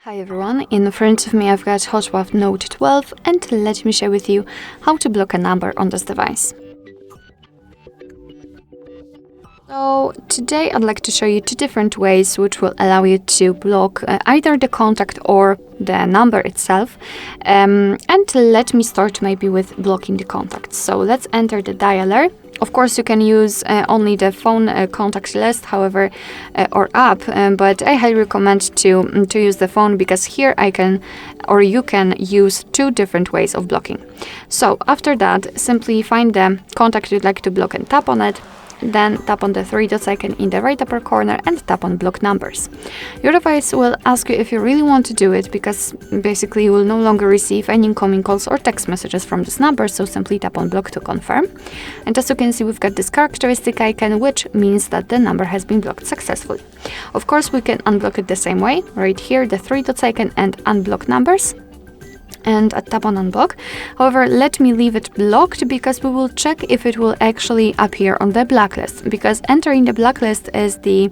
Hi everyone, in front of me I've got HOTWAV Note 12 and let me share with you how to block a number on this device. So today I'd like to show you two different ways which will allow you to block either the contact or the number itself. And let me start maybe with blocking the contact. So let's enter the dialer. Of course, you can use only the phone contact list, however, or app, but I highly recommend to use the phone because here you can use two different ways of blocking. So after that, simply find the contact you'd like to block and tap on it. Then tap on the three dots icon in the right upper corner and tap on block numbers. Your device will ask you if you really want to do it because basically you will no longer receive any incoming calls or text messages from this number, so simply tap on block to confirm. And as you can see, we've got this characteristic icon, which means that the number has been blocked successfully. Of course, we can unblock it the same way, right here, the three dots icon and unblock numbers. And tap on unblock. However, let me leave it blocked because we will check if it will actually appear on the blacklist, because entering the blacklist is the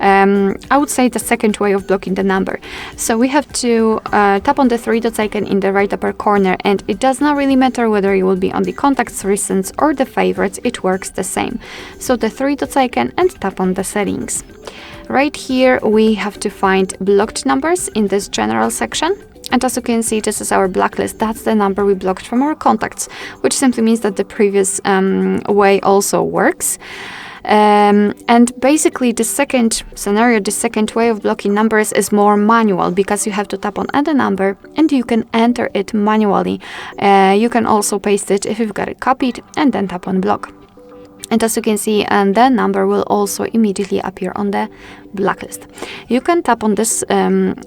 I would say the second way of blocking the number. So we have to tap on the three dots icon in the right upper corner, and it does not really matter whether you will be on the contacts, recents or the favorites, it works the same. So the three dots icon and tap on the settings. Right here we have to find blocked numbers in this general section. And as you can see, this is our blacklist. That's the number we blocked from our contacts, which simply means that the previous way also works. And basically the second scenario, the second way of blocking numbers is more manual because you have to tap on add a number and you can enter it manually. You can also paste it if you've got it copied and then tap on block. And as you can see, the number will also immediately appear on the blacklist. You can tap on this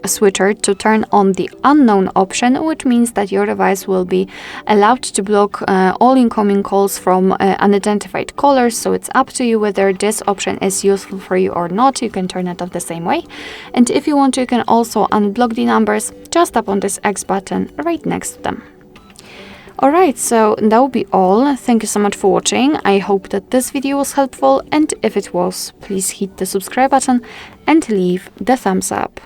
switcher to turn on the unknown option, which means that your device will be allowed to block all incoming calls from unidentified callers. So it's up to you whether this option is useful for you or not. You can turn it off the same way. And if you want to, you can also unblock the numbers. Just tap on this X button right next to them. Alright, so that will be all. Thank you so much for watching. I hope that this video was helpful, and if it was, please hit the subscribe button and leave the thumbs up.